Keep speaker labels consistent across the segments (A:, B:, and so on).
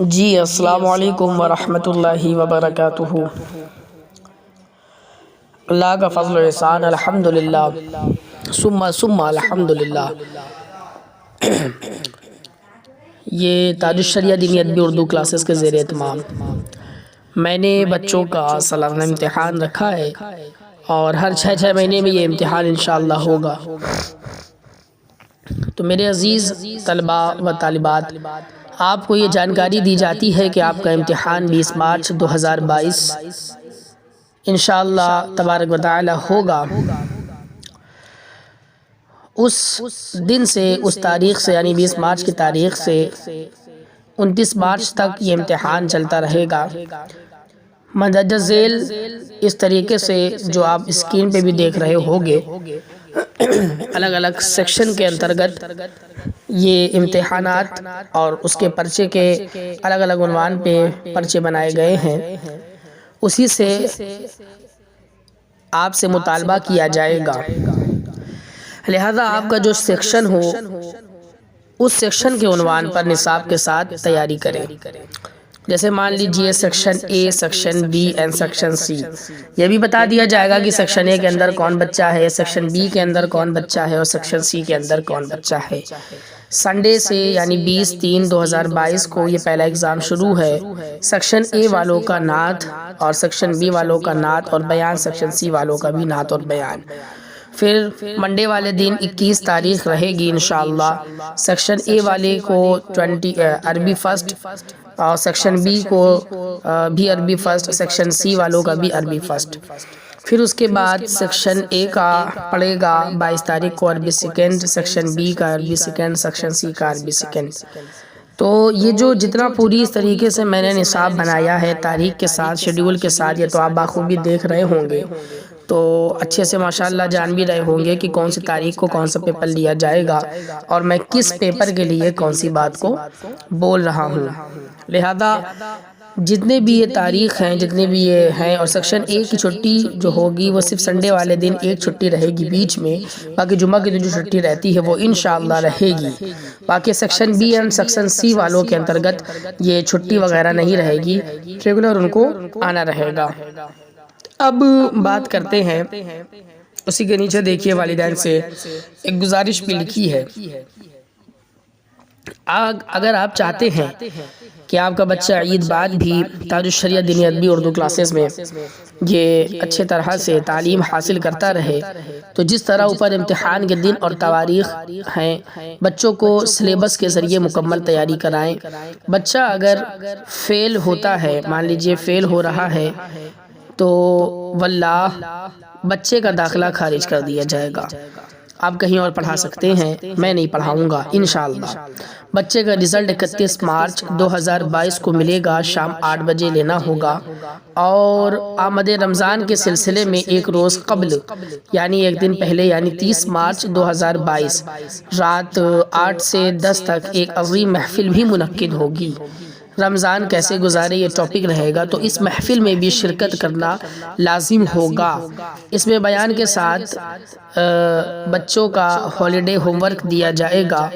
A: جی السلام علیکم ورحمۃ اللہ وبرکاتہ۔ اللہ کا فضل و احسان، الحمدللہ ثم الحمدللہ۔ یہ تاج الشریعہ دینی ادبی اردو کلاسز کے زیر اہتمام میں نے بچوں کا سالانہ امتحان رکھا ہے، اور ہر 6 مہینے میں یہ امتحان انشاءاللہ ہوگا۔ تو میرے عزیز طلباء و طالبات، آپ کو یہ جانکاری دی جاتی ہے کہ آپ کا امتحان 20 مارچ 2022 انشاءاللہ تبارک و تعالی ہوگا۔ اس دن سے، اس تاریخ سے، یعنی 20 مارچ کی تاریخ سے 29 مارچ تک یہ امتحان چلتا رہے گا۔ مندرجہ ذیل اس طریقے سے جو آپ اسکرین پہ بھی دیکھ رہے ہوگے، الگ الگ سیکشن کے انترگت یہ امتحانات اور اس کے پرچے کے الگ الگ عنوان پہ پرچے بنائے گئے ہیں۔ اسی سے آپ سے مطالبہ کیا جائے گا، لہذا آپ کا جو سیکشن ہو اس سیکشن کے عنوان پر نصاب کے ساتھ تیاری کریں۔ جیسے مان لیجئے section A, section B and section C, یہ بھی بتا دیا جائے گا کہ سیکشن اے کے اندر کون بچہ ہے، سیکشن بی کے اندر کون بچہ ہے، اور سیکشن سی کے اندر کون بچہ ہے۔ سنڈے سے یعنی 20/3/2022 کو یہ پہلا ایگزام شروع ہے۔ سیکشن اے والوں کا نعت اور سیکشن بی والوں کا نعت اور بیان، سیکشن سی والوں کا بھی نعت اور بیان۔ پھر منڈے والے دن 21 تاریخ رہے گی انشاءاللہ۔ سیکشن اے والے کو عربی فرسٹ، اور سیکشن بی کو بھی عربی فرسٹ، سیکشن سی والوں کا بھی عربی فرسٹ۔ پھر اس کے بعد سیکشن اے کا پڑے گا 22 تاریخ کو عربی سیکنڈ، سیکشن بی کا عربی سیکنڈ، سیکشن سی کا عربی سیکنڈ۔ تو یہ جو جتنا پوری اس طریقے سے میں نے نصاب بنایا ہے تاریخ کے ساتھ، شیڈیول کے ساتھ، یہ تو آپ بخوبی دیکھ رہے ہوں گے، تو اچھے سے ماشاءاللہ جان بھی رہے ہوں گے کہ کون سی تاریخ کو کون سا پیپر لیا جائے گا، اور میں کس پیپر کے لیے کون سی بات کو بول رہا ہوں۔ لہذا جتنے بھی یہ تاریخ ہیں، جتنے بھی یہ ہیں، اور سیکشن اے کی چھٹی جو ہوگی وہ صرف سنڈے والے دن ایک چھٹی رہے گی بیچ میں، باقی جمعہ کی جو چھٹی رہتی ہے وہ انشاءاللہ رہے گی۔ باقی section B and section C والوں کے انترگت یہ چھٹی وغیرہ نہیں رہے گی، ریگولر ان کو آنا رہے گا۔ اب بات کرتے ہیں، اسی کے نیچے دیکھیے والدین سے ایک گزارش بھی لکھی ہے۔ اگر آپ چاہتے ہیں کہ آپ کا بچہ عید بعد بھی تاج الشریعہ دینی ادبی اردو کلاسز میں یہ اچھے طرح سے تعلیم حاصل کرتا رہے، تو جس طرح اوپر امتحان کے دن اور تواریخ ہیں، بچوں کو سلیبس کے ذریعے مکمل تیاری کرائیں۔ بچہ اگر فیل ہوتا ہے، مان لیجئے فیل ہو رہا ہے، تو واللہ بچے کا داخلہ خارج کر دیا جائے گا۔ آپ کہیں اور پڑھا سکتے ہیں، میں نہیں پڑھاؤں گا انشاءاللہ۔ بچے کا رزلٹ 31 مارچ 2022 کو ملے گا، شام 8 بجے لینا ہوگا، اور آمد رمضان کے سلسلے میں ایک روز قبل، یعنی ایک دن پہلے، یعنی 30 مارچ 2022 رات 8 سے 10 تک ایک عظیم محفل بھی منعقد ہوگی۔ رمضان کیسے گزارے یہ ٹاپک رہے گا، تو اس محفل میں بھی شرکت کرنا لازم ہوگا۔ اس میں بیان کے ساتھ بچوں کا ہالیڈے ہوم ورک دیا جائے گا،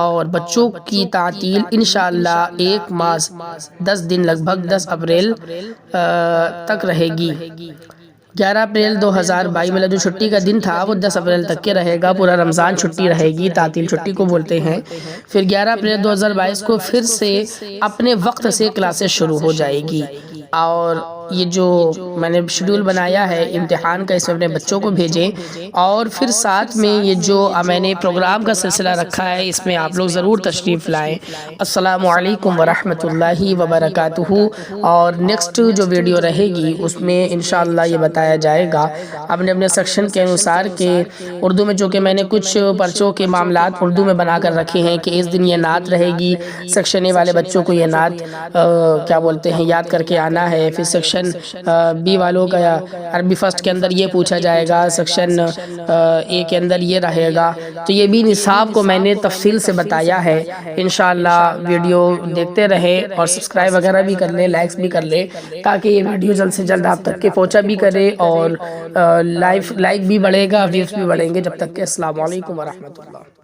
A: اور بچوں کی تعطیل انشاءاللہ 1 ماہ 10 دن، لگ بھگ 10 اپریل تک رہے گی۔ 11 اپریل 2022 میں جو چھٹی کا دن تھا وہ 10 اپریل تک کے رہے گا، پورا رمضان چھٹی رہے گی، تعطیل چھٹی کو بولتے ہیں۔ پھر 11 اپریل 2022 کو پھر سے اپنے وقت سے کلاسز شروع ہو جائے گی، اور یہ جو میں نے شیڈول بنایا ہے امتحان کا، اس میں اپنے بچوں کو بھیجیں، اور پھر ساتھ میں یہ جو میں نے پروگرام کا سلسلہ رکھا ہے اس میں آپ لوگ ضرور تشریف لائیں۔ السلام علیکم ورحمۃ اللہ وبرکاتہ۔ اور نیکسٹ جو ویڈیو رہے گی اس میں انشاءاللہ یہ بتایا جائے گا اپنے سیکشن کے انوسار کہ اردو میں، جو کہ میں نے کچھ پرچوں کے معاملات اردو میں بنا کر رکھے ہیں کہ اس دن یہ نعت رہے گی، سیکشن اے والے بچوں کو یہ نعت کیا بولتے ہیں یاد کر کے آنا ہے۔ پھر سیکشن بی والوں کا عربی فرسٹ کے اندر یہ پوچھا جائے گا، سیکشن اے کے اندر یہ رہے گا۔ تو یہ بھی نصاب کو میں نے تفصیل سے بتایا ہے۔ انشاءاللہ ویڈیو دیکھتے رہے، اور سبسکرائب وغیرہ بھی کر لیں، لائکس بھی کر لیں، تاکہ یہ ویڈیو جلد سے جلد آپ تک کے پہنچا بھی کرے، اور لائک بھی بڑھے گا، ویوز بھی بڑھیں گے۔ جب تک کہ السلام علیکم ورحمۃ اللہ۔